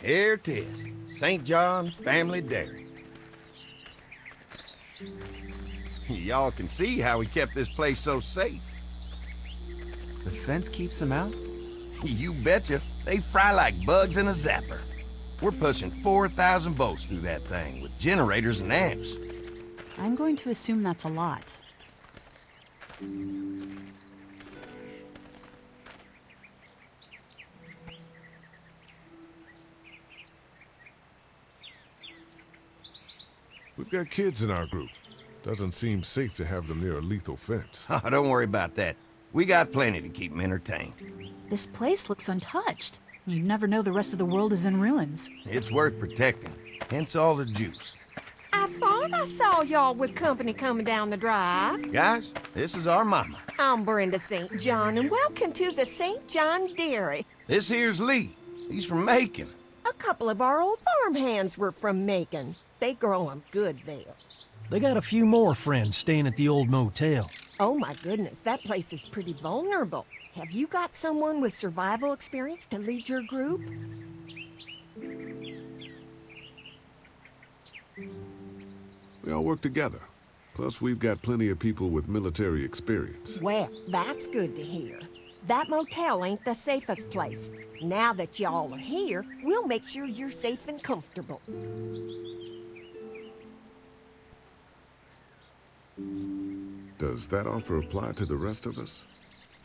Here it is. St. John's Family Dairy. Y'all can see how we kept this place so safe. The fence keeps them out? You betcha. They fry like bugs in a zapper. We're pushing 4,000 volts through that thing with generators and amps. I'm going to assume that's a lot. We've got kids in our group. Doesn't seem safe to have them near a lethal fence. Oh, don't worry about that. We got plenty to keep them entertained. This place looks untouched. You'd never know the rest of the world is in ruins. It's worth protecting, hence all the juice. I thought I saw y'all with company coming down the drive. Guys, this is our mama. I'm Brenda St. John, and welcome to the St. John Dairy. This here's Lee. He's from Macon. A couple of our old farm hands were from Macon. They grow 'em good there. They got a few more friends staying at the old motel. Oh my goodness, that place is pretty vulnerable. Have you got someone with survival experience to lead your group? We all work together. Plus, we've got plenty of people with military experience. Well, that's good to hear. That motel ain't the safest place. Now that y'all are here, we'll make sure you're safe and comfortable. Does that offer apply to the rest of us?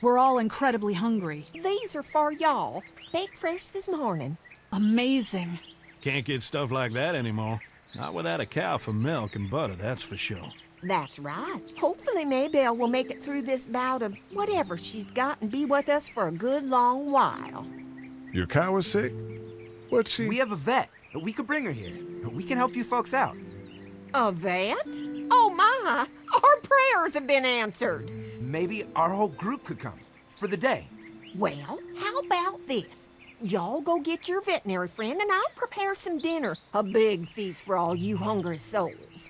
We're all incredibly hungry. These are for y'all. Baked fresh this morning. Amazing. Can't get stuff like that anymore. Not without a cow for milk and butter, that's for sure. That's right. Hopefully Maybelle will make it through this bout of whatever she's got and be with us for a good long while. Your cow is sick? What's she? We have a vet. We could bring her here. We can help you folks out. A vet? Oh my! Our prayers have been answered. Maybe our whole group could come. For the day. Well, how about this? Y'all go get your veterinary friend and I'll prepare some dinner. A big feast for all you hungry souls.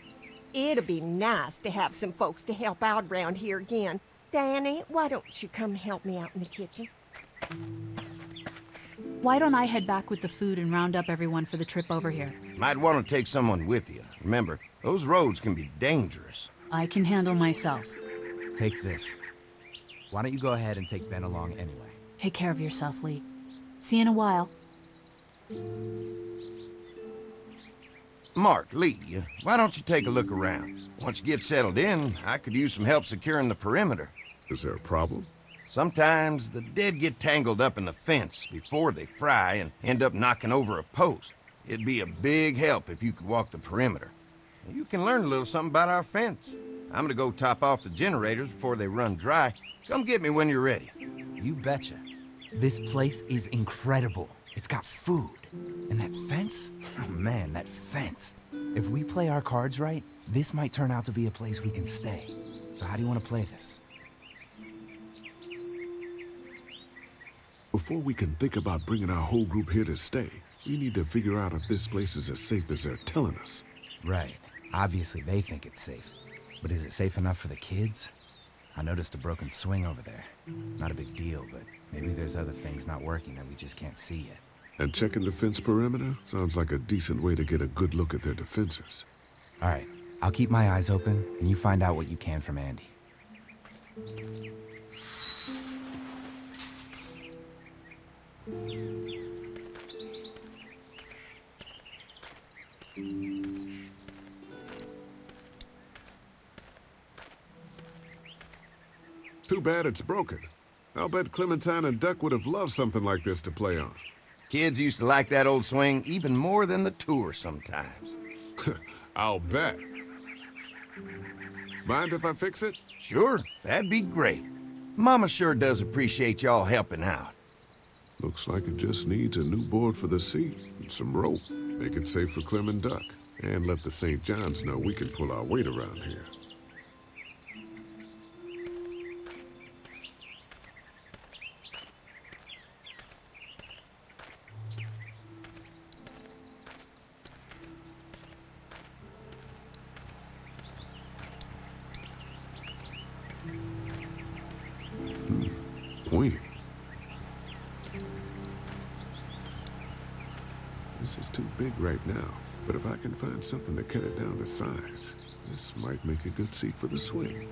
It'll be nice to have some folks to help out around here again. Danny, why don't you come help me out in the kitchen? Why don't I head back with the food and round up everyone for the trip over here? Might want to take someone with you. Remember, those roads can be dangerous. I can handle myself. Take this. Why don't you go ahead and take Ben along anyway? Take care of yourself, Lee. See you in a while. Mark, Lee, why don't you take a look around? Once you get settled in, I could use some help securing the perimeter. Is there a problem? Sometimes the dead get tangled up in the fence before they fry and end up knocking over a post. It'd be a big help if you could walk the perimeter. You can learn a little something about our fence. I'm gonna go top off the generators before they run dry. Come get me when you're ready. You betcha. This place is incredible. It's got food. And that fence? Oh man, that fence. If we play our cards right, this might turn out to be a place we can stay. So how do you want to play this? Before we can think about bringing our whole group here to stay, we need to figure out if this place is as safe as they're telling us. Right. Obviously they think it's safe. But is it safe enough for the kids? I noticed a broken swing over there. Not a big deal, but maybe there's other things not working that we just can't see yet. And checking the fence perimeter sounds like a decent way to get a good look at their defenses. All right, I'll keep my eyes open, and you find out what you can from Andy. Too bad it's broken. I'll bet Clementine and Duck would have loved something like this to play on. Kids used to like that old swing even more than the tour sometimes. I'll bet. Mind if I fix it? Sure, that'd be great. Mama sure does appreciate y'all helping out. Looks like it just needs a new board for the seat and some rope. Make it safe for Clem and Duck. And let the St. John's know we can pull our weight around here. Pointing. is too big right now, but if I can find something to cut it down to size, this might make a good seat for the swing.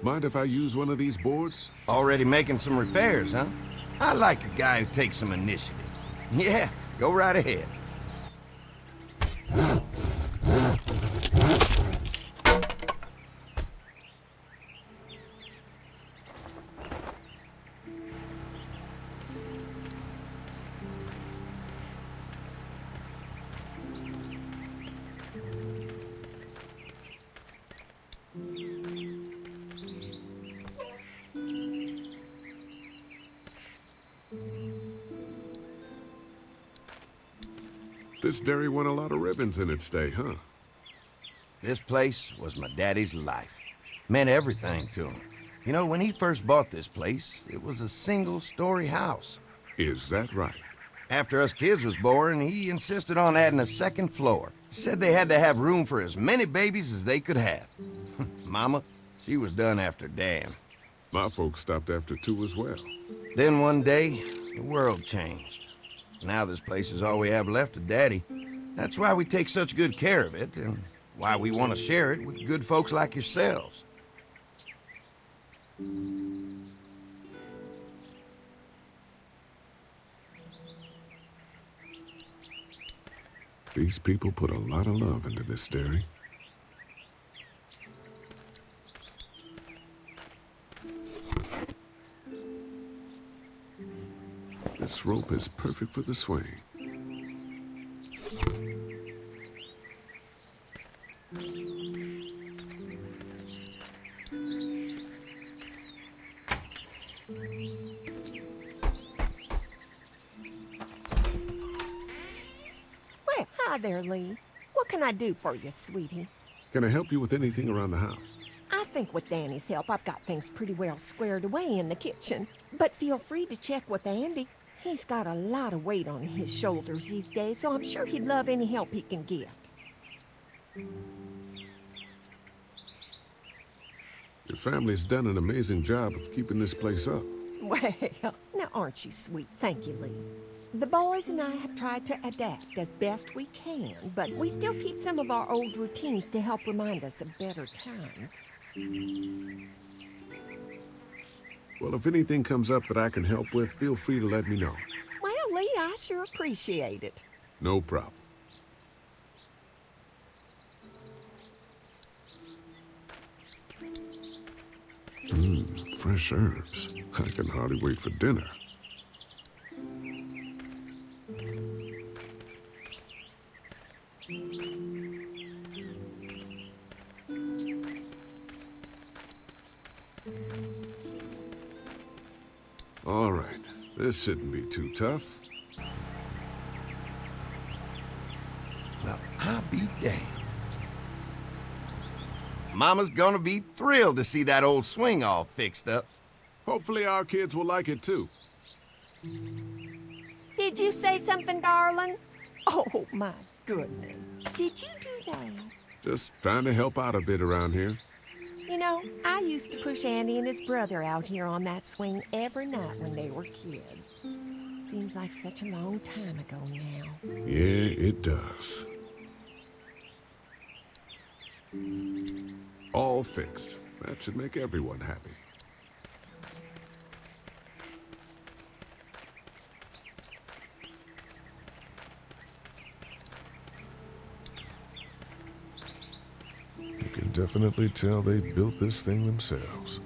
Mind if I use one of these boards? Already making some repairs, huh? I like a guy who takes some initiative. Yeah, go right ahead. This dairy won a lot of ribbons in its day, huh? This place was my daddy's life. Meant everything to him. You know, when he first bought this place, it was a single-story house. Is that right? After us kids was born, he insisted on adding a second floor. Said they had to have room for as many babies as they could have. Mama, she was done after Dan. My folks stopped after 2 as well. Then one day, the world changed. Now this place is all we have left of Daddy. That's why we take such good care of it, and why we want to share it with good folks like yourselves. These people put a lot of love into this dairy. This rope is perfect for the swing. Well, hi there, Lee. What can I do for you, sweetie? Can I help you with anything around the house? I think with Danny's help, I've got things pretty well squared away in the kitchen. But feel free to check with Andy. He's got a lot of weight on his shoulders these days, so I'm sure he'd love any help he can get. Your family's done an amazing job of keeping this place up. Well, now aren't you sweet? Thank you, Lee. The boys and I have tried to adapt as best we can, but we still keep some of our old routines to help remind us of better times. Well, if anything comes up that I can help with, feel free to let me know. Well, Lee, I sure appreciate it. No problem. Fresh herbs. I can hardly wait for dinner. All right, this shouldn't be too tough. Well, I'll be damned. Mama's gonna be thrilled to see that old swing all fixed up. Hopefully our kids will like it too. Did you say something, darling? Oh, my goodness. Did you do that? Just trying to help out a bit around here. You know, I used to push Andy and his brother out here on that swing every night when they were kids. Seems like such a long time ago now. Yeah, it does. All fixed. That should make everyone happy. You can definitely tell they built this thing themselves.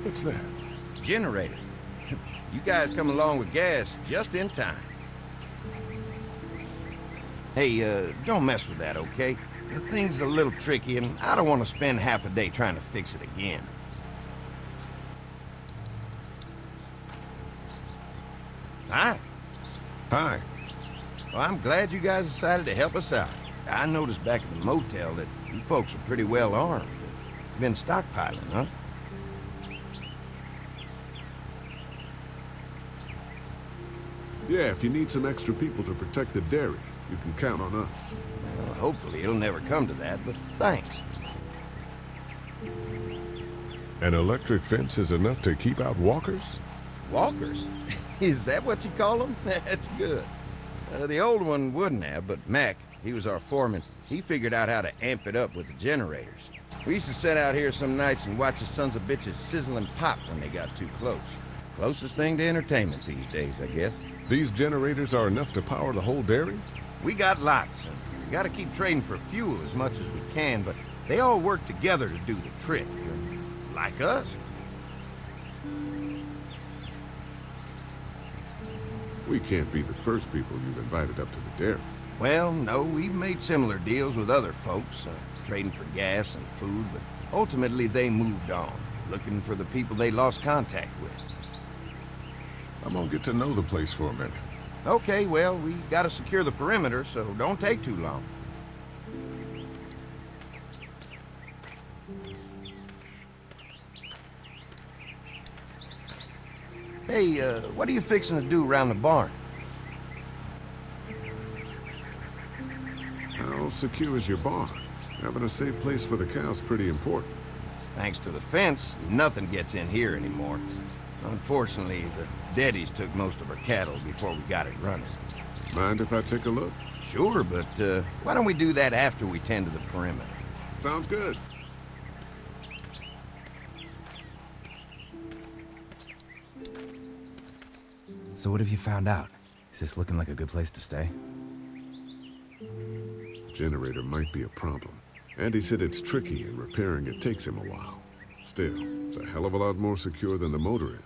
What's that? Generator. You guys come along with gas just in time. Hey, don't mess with that, okay? The thing's a little tricky, and I don't want to spend half a day trying to fix it again. Hi. Hi. Well, I'm glad you guys decided to help us out. I noticed back at the motel that you folks are pretty well armed. Been stockpiling, huh? Yeah, if you need some extra people to protect the dairy, You can count on us. Well, hopefully it'll never come to that, but thanks. An electric fence is enough to keep out walkers? Walkers? Is that what you call them? That's good. The old one wouldn't have, but Mac, he was our foreman, he figured out how to amp it up with the generators. We used to sit out here some nights and watch the sons of bitches sizzle and pop when they got too close. Closest thing to entertainment these days, I guess. These generators are enough to power the whole dairy? We got lots, and we gotta keep trading for fuel as much as we can, but they all work together to do the trick. Like us. We can't be the first people you've invited up to the dairy. Well, no, we've made similar deals with other folks, trading for gas and food, but ultimately they moved on, looking for the people they lost contact with. I'm gonna get to know the place for a minute. Okay, well, we gotta secure the perimeter, so don't take too long. Hey, what are you fixing to do around the barn? How secure is your barn? Having a safe place for the cows pretty important. Thanks to the fence, nothing gets in here anymore. Unfortunately, the Daddies took most of our cattle before we got it running. Mind if I take a look? Sure, but why don't we do that after we tend to the perimeter? Sounds good. So what have you found out? Is this looking like a good place to stay? Generator might be a problem. Andy said it's tricky and repairing it takes him a while. Still, it's a hell of a lot more secure than the motor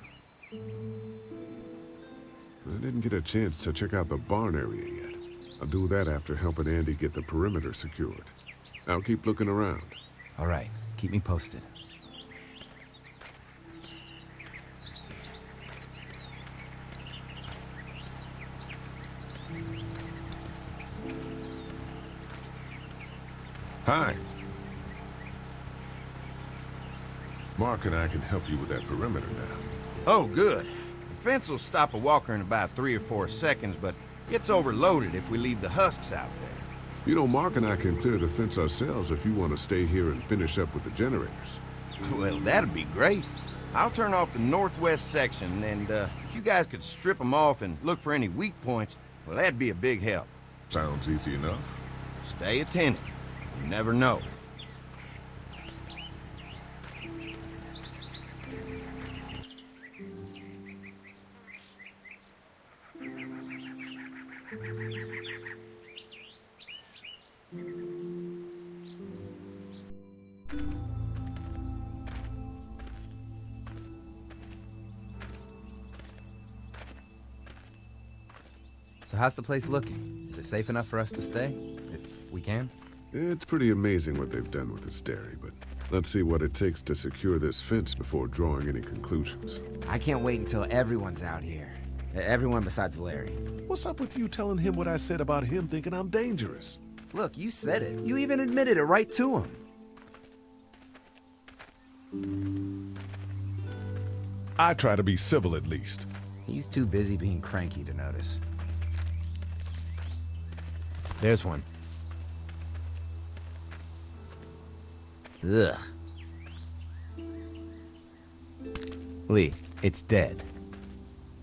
inn. I didn't get a chance to check out the barn area yet. I'll do that after helping Andy get the perimeter secured. I'll keep looking around. All right, keep me posted. Hi. Mark and I can help you with that perimeter now. Oh, good. The fence will stop a walker in about 3 or 4 seconds, but gets overloaded if we leave the husks out there. You know, Mark and I can clear the fence ourselves if you want to stay here and finish up with the generators. Well, that'd be great. I'll turn off the northwest section, and if you guys could strip them off and look for any weak points, well, that'd be a big help. Sounds easy enough. Stay attentive. You never know. So how's the place looking? Is it safe enough for us to stay? If we can? It's pretty amazing what they've done with this dairy, but let's see what it takes to secure this fence before drawing any conclusions. I can't wait until everyone's out here. Everyone besides Larry. What's up with you telling him what I said about him thinking I'm dangerous? Look, you said it. You even admitted it right to him. I try to be civil at least. He's too busy being cranky to notice. There's one. Ugh. Lee, it's dead.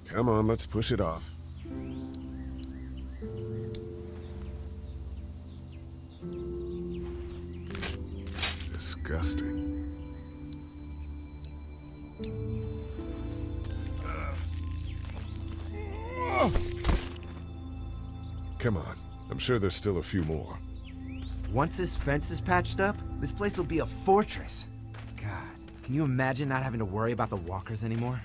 Come on, let's push it off. Disgusting. Come on. I'm sure there's still a few more. Once this fence is patched up, this place will be a fortress. God, can you imagine not having to worry about the walkers anymore?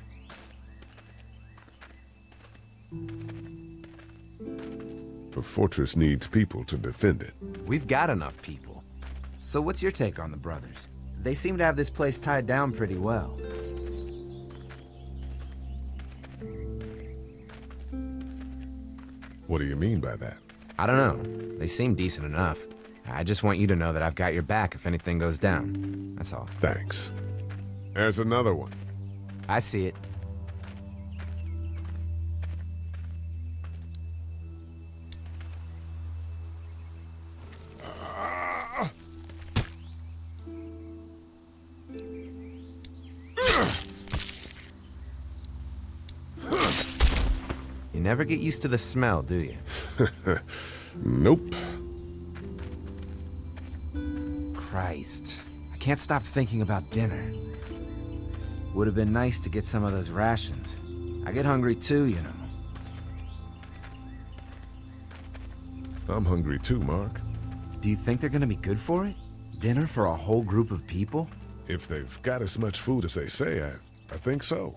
The fortress needs people to defend it. We've got enough people. So what's your take on the brothers? They seem to have this place tied down pretty well. What do you mean by that? I don't know. They seem decent enough. I just want you to know that I've got your back if anything goes down. That's all. Thanks. There's another one. I see it. You never get used to the smell, do you? Nope. Christ. I can't stop thinking about dinner. Would have been nice to get some of those rations. I get hungry too, you know. I'm hungry too, Mark. Do you think they're gonna be good for it? Dinner for a whole group of people? If they've got as much food as they say, I think so.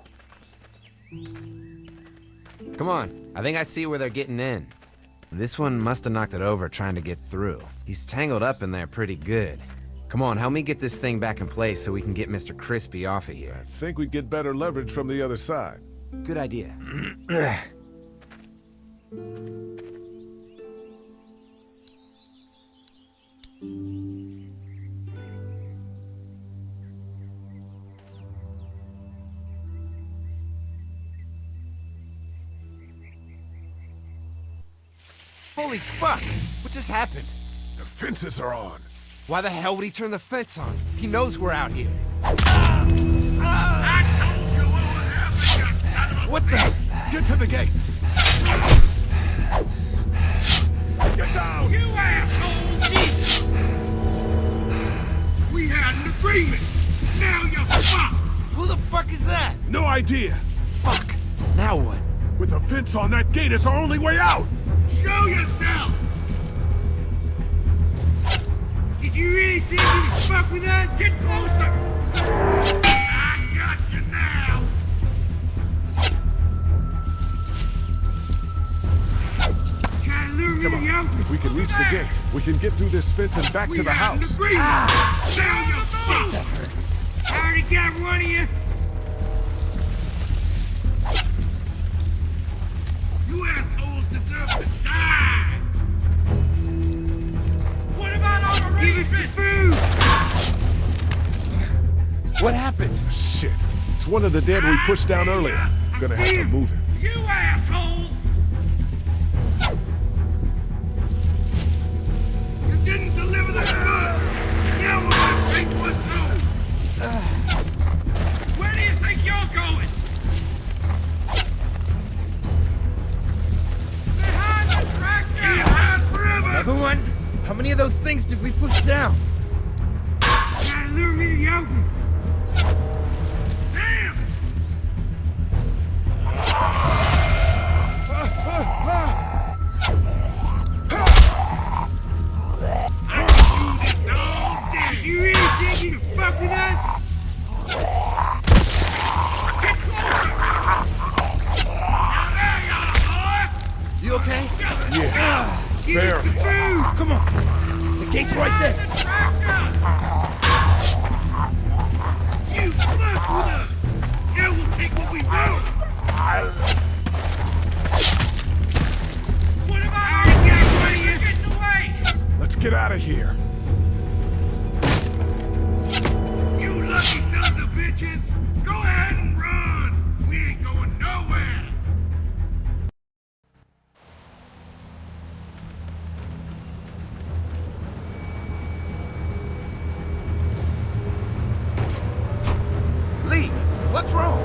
Come on, I think I see where they're getting in. This one must have knocked it over trying to get through. He's tangled up in there pretty good. Come on, help me get this thing back in place so we can get Mr. Crispy off of I here. think we'd get better leverage from the other side. Good idea. Holy fuck! What just happened? The fences are on. Why the hell would he turn the fence on? He knows we're out here. What the? Get to the gate! Get down! You asshole! Jesus! We had an agreement! Now you're fucked! Who the fuck is that? No idea! Fuck! Now what? With the fence on that gate, it's our only way out! Show yourself! Did you really think you could fuck with us? Get closer! I got you now! Try to lure me to the open. If we can reach the gate, we can get through this fence and back to the house. Now you're fucked! That hurts. I already got one of you. You assholes deserve to die! What about all the Give us the food! What happened? Shit. It's one of the dead we pushed down earlier. Gonna have to move it. You assholes! You didn't deliver the goods! Now we're gonna take what's home! Where do you think you're going? Behind the tractor! Behind forever! Another one? How many of those things did we push down? Try to lure me to the open! Damn! I can do this all day! Did you really think you could fuck with us? Get closer! Now there you are, boy! You okay? Yeah. Give us the food! Come on. The gate's right there. You fuck with us! Now we'll take what we want! What about our gas gets away? Let's get out of here. You lucky sons of bitches! Go ahead and run! We ain't going nowhere! Lee, what's wrong?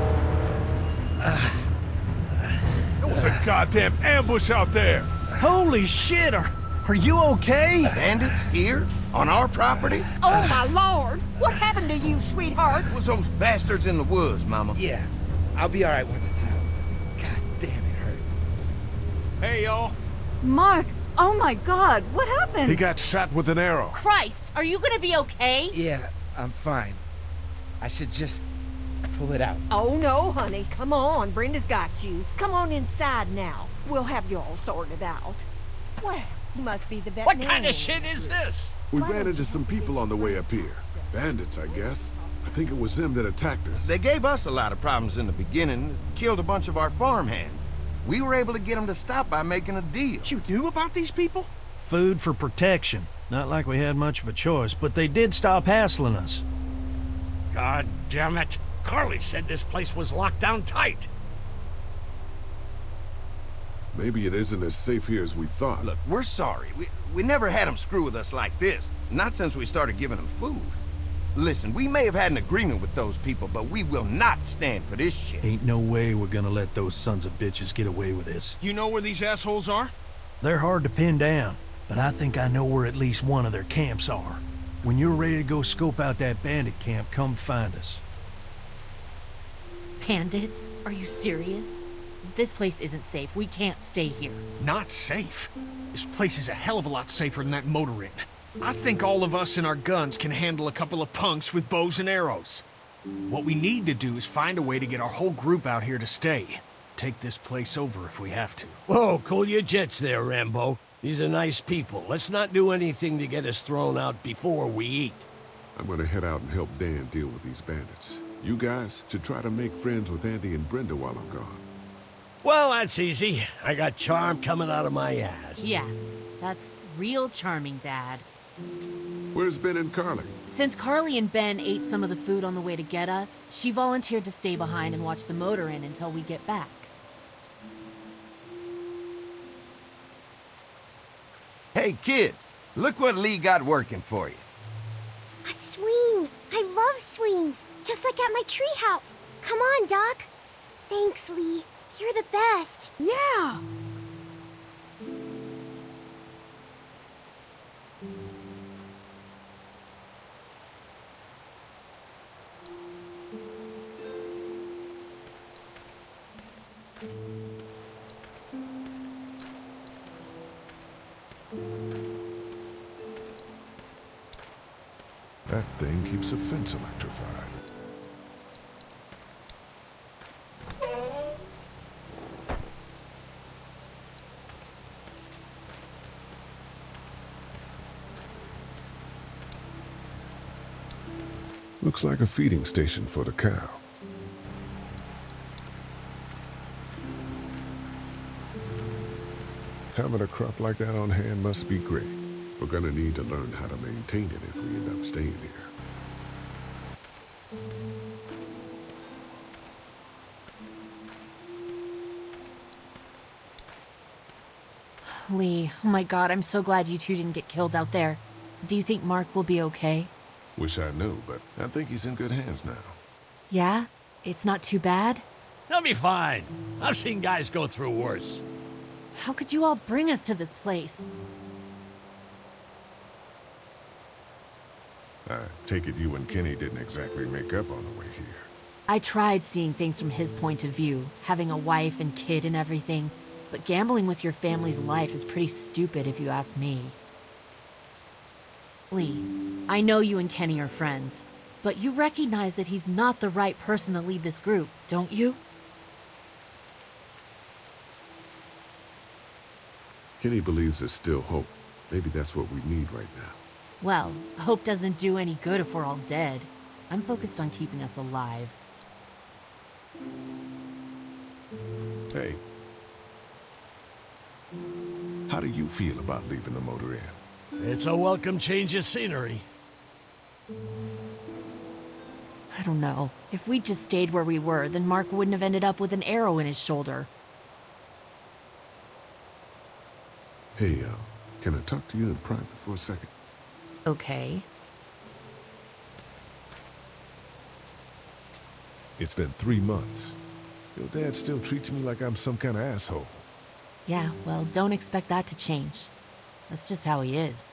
There was a goddamn ambush out there. Holy shit, are you okay? Bandits here? On our property? Oh, my lord! What happened to you, sweetheart? It was those bastards in the woods, Mama. Yeah, I'll be alright once it's out. God damn, it hurts. Hey, y'all. Mark, oh my god, what happened? He got shot with an arrow. Christ, are you gonna be okay? Yeah, I'm fine. I should just pull it out. Oh, no, honey. Come on. Brenda's got you. Come on inside now. We'll have you all sorted out. Well, you must be the veterinarian. What kind of shit is this? We ran into some people on the way up here. Bandits, I guess. I think it was them that attacked us. They gave us a lot of problems in the beginning, killed a bunch of our farmhands. We were able to get them to stop by making a deal. You knew about these people? Food for protection. Not like we had much of a choice, but they did stop hassling us. God damn it. Carly said this place was locked down tight. Maybe it isn't as safe here as we thought. Look, we're sorry. We never had them screw with us like this. Not since we started giving them food. Listen, we may have had an agreement with those people, but we will not stand for this shit. Ain't no way we're gonna let those sons of bitches get away with this. You know where these assholes are? They're hard to pin down, but I think I know where at least one of their camps are. When you're ready to go scope out that bandit camp, come find us. Bandits? Are you serious? This place isn't safe. We can't stay here. Not safe? This place is a hell of a lot safer than that motor inn. I think all of us and our guns can handle a couple of punks with bows and arrows. What we need to do is find a way to get our whole group out here to stay. Take this place over if we have to. Whoa, cool your jets there, Rambo. These are nice people. Let's not do anything to get us thrown out before we eat. I'm gonna head out and help Dan deal with these bandits. You guys should try to make friends with Andy and Brenda while I'm gone. Well, that's easy. I got charm coming out of my ass. Yeah, that's real charming, Dad. Where's Ben and Carly? Since Carly and Ben ate some of the food on the way to get us, she volunteered to stay behind and watch the motor inn until we get back. Hey, kids, look what Lee got working for you. A swing! I love swings! Just like at my treehouse! Come on, Doc! Thanks, Lee. You're the best. Yeah! That thing keeps a fence electrified. Looks like a feeding station for the cow. Having a crop like that on hand must be great. We're gonna need to learn how to maintain it if we end up staying here. Lee, oh my God, I'm so glad you two didn't get killed out there. Do you think Mark will be okay? Wish I knew, but I think he's in good hands now. Yeah? It's not too bad? They'll be fine. I've seen guys go through worse. How could you all bring us to this place? I take it you and Kenny didn't exactly make up on the way here. I tried seeing things from his point of view, having a wife and kid and everything, but gambling with your family's life is pretty stupid if you ask me. Lee, I know you and Kenny are friends, but you recognize that he's not the right person to lead this group, don't you? Kenny believes there's still hope. Maybe that's what we need right now. Well, hope doesn't do any good if we're all dead. I'm focused on keeping us alive. Hey. How do you feel about leaving the motor inn? It's a welcome change of scenery. I don't know. If we'd just stayed where we were, then Mark wouldn't have ended up with an arrow in his shoulder. Hey, can I talk to you in private for a second? Okay. It's been 3 months. Your dad still treats me like I'm some kind of asshole. Yeah, well, don't expect that to change. That's just how he is.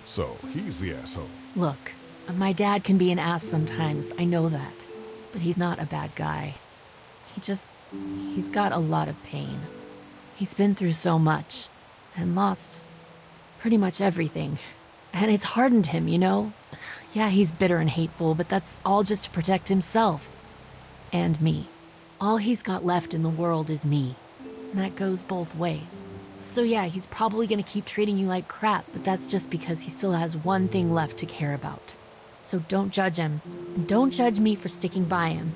So, he's the asshole. Look, my dad can be an ass sometimes, I know that. But he's not a bad guy. He's got a lot of pain. He's been through so much, and lost pretty much everything. And it's hardened him, you know? Yeah, he's bitter and hateful, but that's all just to protect himself. And me. All he's got left in the world is me. And that goes both ways. So yeah, he's probably gonna keep treating you like crap, but that's just because he still has one thing left to care about. So don't judge him. And don't judge me for sticking by him.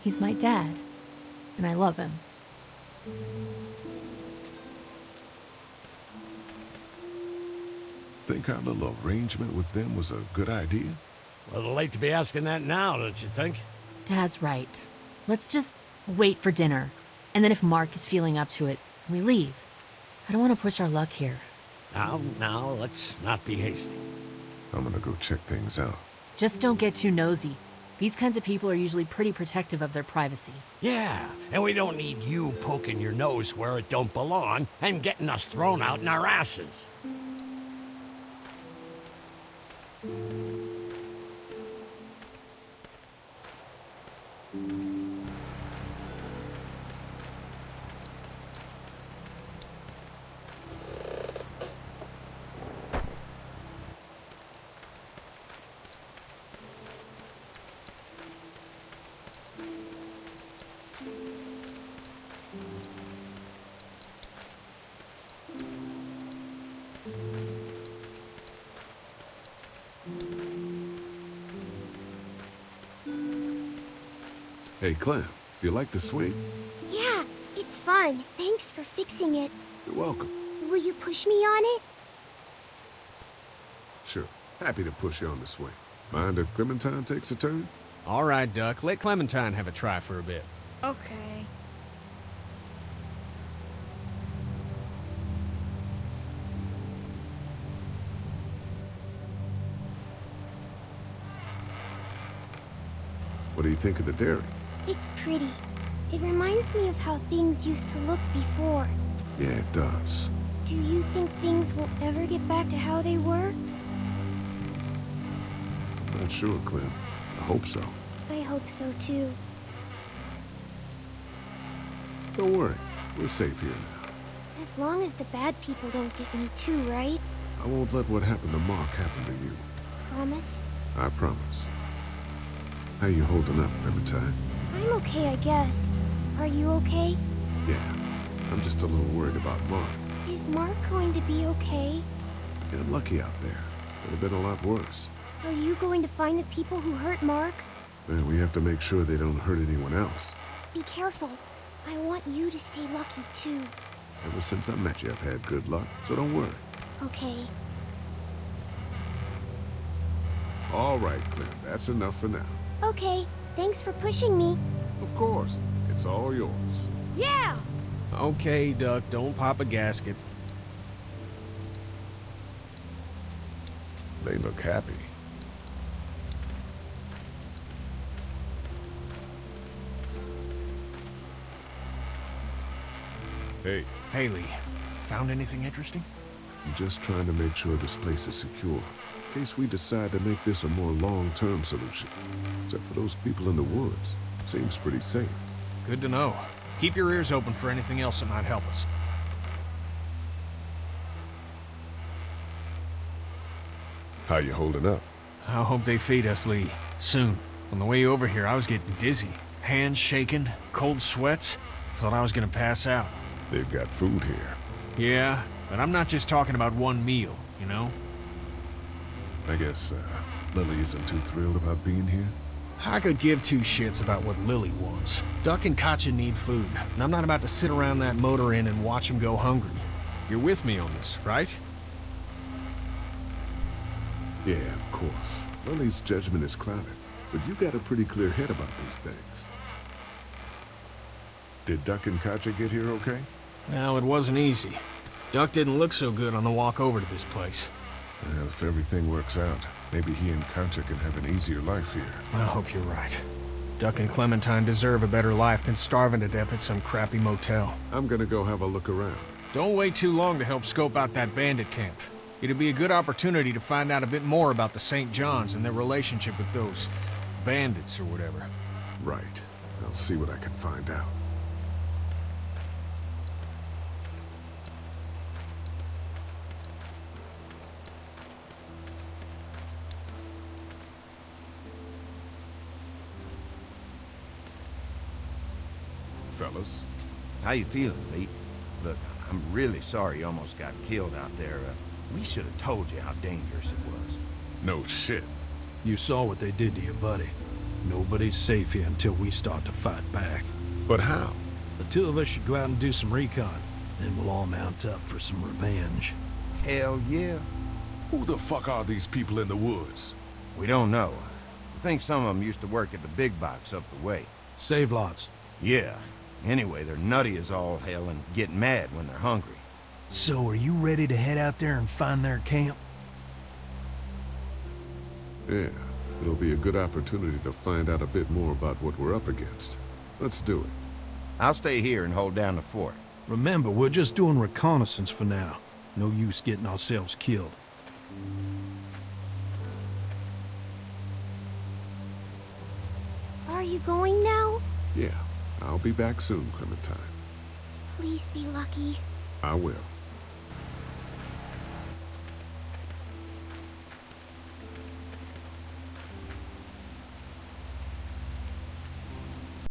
He's my dad. And I love him. Think our little arrangement with them was a good idea? Well, late to be asking that now, don't you think? Dad's right. Let's just wait for dinner. And then if Mark is feeling up to it, we leave. I don't want to push our luck here. Now, let's not be hasty. I'm gonna go check things out. Just don't get too nosy. These kinds of people are usually pretty protective of their privacy. Yeah, and we don't need you poking your nose where it don't belong and getting us thrown out in our asses. Hey, Clem, do you like the swing? Yeah, it's fun. Thanks for fixing it. You're welcome. Will you push me on it? Sure. Happy to push you on the swing. Mind if Clementine takes a turn? All right, Duck. Let Clementine have a try for a bit. Okay. What do you think of the dairy? It's pretty. It reminds me of how things used to look before. Yeah, it does. Do you think things will ever get back to how they were? Not sure, Clem. I hope so. I hope so too. Don't worry. We're safe here now. As long as the bad people don't get me too, right? I won't let what happened to Mark happen to you. Promise? I promise. How you holding up, Clementine? I'm okay, I guess. Are you okay? Yeah. I'm just a little worried about Mark. Is Mark going to be okay? Got lucky out there. Could have been a lot worse. Are you going to find the people who hurt Mark? Man, we have to make sure they don't hurt anyone else. Be careful. I want you to stay lucky, too. Ever since I met you, I've had good luck, so don't worry. Okay. All right, Clem. That's enough for now. Okay. Thanks for pushing me. Of course. It's all yours. Yeah! Okay, Duck, don't pop a gasket. They look happy. Hey, Haley, found anything interesting? I'm just trying to make sure this place is secure, in case we decide to make this a more long-term solution. Except for those people in the woods. Seems pretty safe. Good to know. Keep your ears open for anything else that might help us. How you holding up? I hope they feed us, Lee. Soon. On the way over here, I was getting dizzy. Hands shaking, cold sweats. Thought I was gonna pass out. They've got food here. Yeah, but I'm not just talking about one meal, you know? I guess, Lily isn't too thrilled about being here? I could give two shits about what Lily wants. Duck and Katjaa need food, and I'm not about to sit around that motor inn and watch them go hungry. You're with me on this, right? Yeah, of course. Lily's judgment is clouded, but you got a pretty clear head about these things. Did Duck and Katjaa get here okay? No, it wasn't easy. Duck didn't look so good on the walk over to this place. Well, if everything works out, maybe he and Katjaa can have an easier life here. I hope you're right. Duck and Clementine deserve a better life than starving to death at some crappy motel. I'm gonna go have a look around. Don't wait too long to help scope out that bandit camp. It'd be a good opportunity to find out a bit more about the St. John's and their relationship with those bandits or whatever. Right. I'll see what I can find out. Fellas. How you feeling, Lee? Look, I'm really sorry you almost got killed out there. We should have told you how dangerous it was. No shit. You saw what they did to you, buddy. Nobody's safe here until we start to fight back. But how? The two of us should go out and do some recon. Then we'll all mount up for some revenge. Hell yeah. Who the fuck are these people in the woods? We don't know. I think some of them used to work at the big box up the way. Save lots. Yeah. Anyway, they're nutty as all hell and get mad when they're hungry. So, are you ready to head out there and find their camp? Yeah, it'll be a good opportunity to find out a bit more about what we're up against. Let's do it. I'll stay here and hold down the fort. Remember, we're just doing reconnaissance for now. No use getting ourselves killed. Are you going now? Yeah, I'll be back soon, Clementine. Please be lucky. I will.